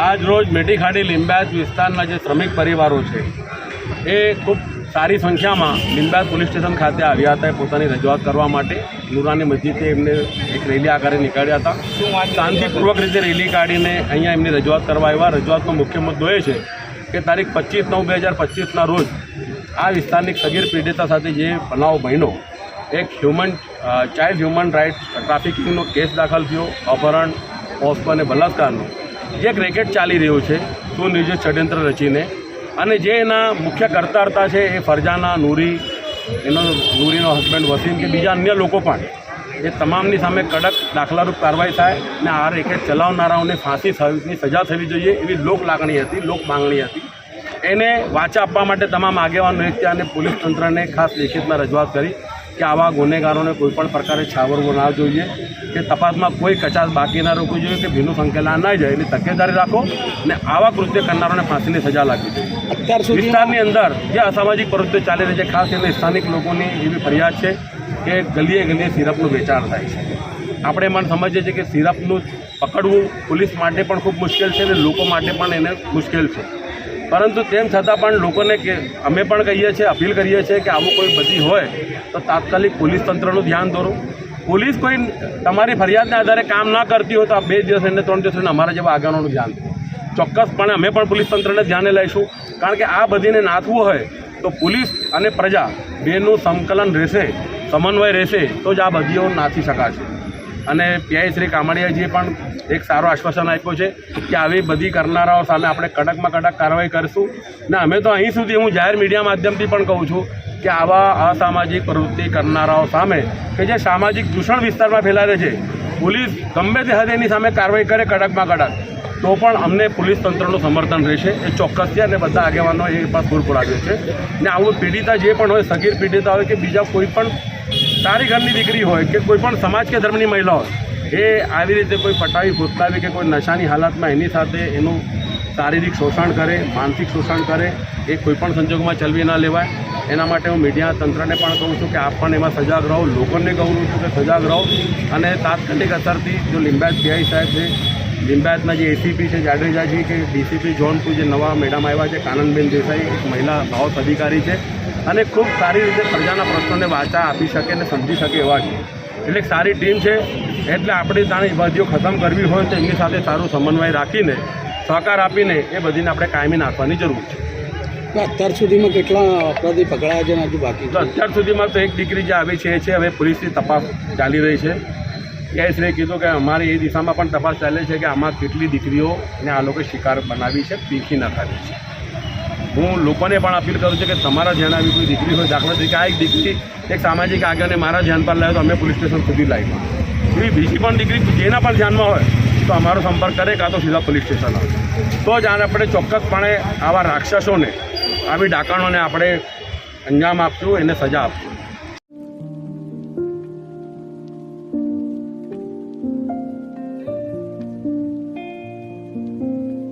આજ રોજ મેટીખાડી લીંબાયત વિસ્તારના જે શ્રમિક પરિવારો છે એ ખૂબ સારી સંખ્યામાં લીંબાયત પોલીસ સ્ટેશન ખાતે આવ્યા હતા પોતાની રજૂઆત કરવા માટે. નુરાની મસ્જિદે એમને એક રેલી આકારે નીકળ્યા હતા. શાંતિપૂર્વક રીતે રેલી કાઢીને અહીંયા એમની રજૂઆત કરવા આવ્યા. રજૂઆતનો મુખ્ય મુદ્દો એ છે કે તારીખ 25/9/2025ના રોજ આ વિસ્તારની સગીર પીડિતા સાથે જે બનાવ બન્યો, એક ચાઇલ્ડ હ્યુમન રાઇટ્સ ટ્રાફિકિંગનો કેસ દાખલ થયો, અપહરણ, પોસ્કો અને બલાત્કારનો જે એક રેકેટ ચાલી રહ્યો છે સુનિયોજિત ષડયંત્ર રચીને, અને જે એના મુખ્ય કરતા હતા છે એ ફરજાના, નૂરીનો હસબન્ડ વસીમ કે બીજા અન્ય લોકો પણ, એ તમામની સામે કડક દાખલારૂપ કાર્યવાહી થાય અને આ રેકેટ ચલાવનારાઓને ફાંસીની સજા થવી જોઈએ એવી લોક માંગણી હતી. એને વાચા આપવા માટે તમામ આગેવાનો એક થયા અને પોલીસ તંત્રને ખાસ લેખિતમાં રજૂઆત કરી કે આવા ગુનેગારોને કોઈપણ પ્રકારે છાવરવું ના જોઈએ, કે તપાસમાં કોઈ કચાશ બાકી ના રાખવું જોઈએ, કે ભીનું સંકેલા ના જાય એની તકેદારી રાખો અને આવા કૃત્ય કરનારોને ફાંસીની સજા લાગવી જોઈએ. અત્યાર સુધી વિસ્તારની અંદર જે અસામાજિક પ્રવૃત્તિઓ ચાલી રહી છે, ખાસ કરીને સ્થાનિક લોકોની એવી ફરિયાદ છે કે ગલીએ ગલીએ સિરપનું વેચાણ થાય છે. આપણે પણ સમજીએ છીએ કે સિરપનું પકડવું પોલીસ માટે પણ ખૂબ મુશ્કેલ છે અને લોકો માટે પણ એને મુશ્કેલ છે, પરંતુ તેમ છતાં પણ લોકોને અમે પણ કહીએ છીએ, અપીલ કરીએ છીએ કે આવું કોઈ બધી હોય તો તાત્કાલિક પોલીસ તંત્રનું ધ્યાન દોરો. પોલીસ કોઈ તમારી ફરિયાદના આધારે કામ ના કરતી હોય તો 2 દિવસ અને 3 દિવસ અમારા જેવા આગળનું ધ્યાન દો. ચોક્કસપણે અમે પણ પોલીસ તંત્રને ધ્યાને લઈશું, કારણ કે આ બધીને નાથવું હોય તો પોલીસ અને પ્રજા બેનું સંકલન રહેશે, સમન્વય રહેશે તો જ આ બધીઓ નાથી શકાશે. અને પીઆઈ શ્રી કામડિયાજીએ પણ એક સારો આશ્વાસન આપ્યું છે કે આવી બધી કરનારાઓ સામે આપણે કડકમાં કડક કાર્યવાહી કરીશું. ને અમે તો અહીં સુધી હું જાહેર મીડિયા માધ્યમથી પણ કહું છું કે આવા અસામાજિક પ્રવૃત્તિ કરનારાઓ સામે કે જે સામાજિક દૂષણ વિસ્તારમાં ફેલાવે છે, પોલીસ ગમે તે હદે એની સામે કાર્યવાહી કરે કડકમાં કડક, તો પણ અમને પોલીસ તંત્રનું સમર્થન રહેશે એ ચોક્કસ છે. અને બધા આગેવાનો એ પણ પૂર પુરાવ્યો છે. ને આવું પીડિતા જે પણ હોય, સગીર પીડિતા હોય કે બીજા કોઈ પણ સારી ઘરની દીકરી હોય કે કોઈ પણ સમાજ કે ધર્મની મહિલા હોય, એ આવી રીતે કોઈ પટાવી ફૂસલાવી કે કોઈ નશાની હાલતમાં એની સાથે એનું શારીરિક શોષણ કરે, માનસિક શોષણ કરે, એ કોઈપણ સંજોગોમાં ચલવી ન લેવાય. એના માટે હું મીડિયા તંત્રને પણ કહું છું કે આપ પણ એમાં સજાગ રહો, લોકોને કહું છું કે સજાગ રહો. અને તાત્કાલિક અસરથી જો લીંબાયત પીઆઈ સાહેબ છે, લીંબાયતના જે એસીપી છે જાડેજાજી, કે ડીસીપી ઝોન 2 જે નવા મેડમ આવ્યા છે કાનનબેન દેસાઈ, એક મહિલા ભાવત અધિકારી છે અને ખૂબ સારી રીતે પ્રજાના પ્રશ્નોને વાચા આપી શકે અને સમજી શકે એવા છે. એટલે એક સારી ટીમ છે. એટલે આપણે તાણી બધીઓ ખતમ કરવી હોય તો એમની સાથે સારું સમન્વય રાખીને, સહકાર આપીને એ બધીને આપણે કાયમી નાખવાની જરૂર છે. અત્યાર સુધીમાં કેટલા અપરાધી પકડાયા છે અને હજુ બાકી? તો અત્યાર સુધીમાં તો એક દીકરી જે આવી છે એ છે. હવે પોલીસની તપાસ ચાલી રહી છે. પીઆઈશ્રીએ કીધું કે અમારી એ દિશામાં પણ તપાસ ચાલે છે કે આમાં કેટલી દીકરીઓને આ લોકો શિકાર બનાવી છે, પીખી નખાવી છે. હું લોકોને પણ અપીલ કરું છું કે તમારા ધ્યાન આવી કોઈ દીકરી હોય, દાખલા તરીકે આ એક દીકરી એક સામાજિક આગળને મારા ધ્યાન પર લાવ્યો તો અમે પોલીસ સ્ટેશન સુધી લાવી. એવી બીજી પણ દીકરી જેના પણ ધ્યાનમાં હોય તો અમારો સંપર્ક કરે, કાં તો સીધા પોલીસ સ્ટેશન આવે, તો જ આપણે ચોક્કસપણે આવા રાક્ષસોને, આવી ડાકણોને આપણે અંજામ આપશું, એને સજા આપશું.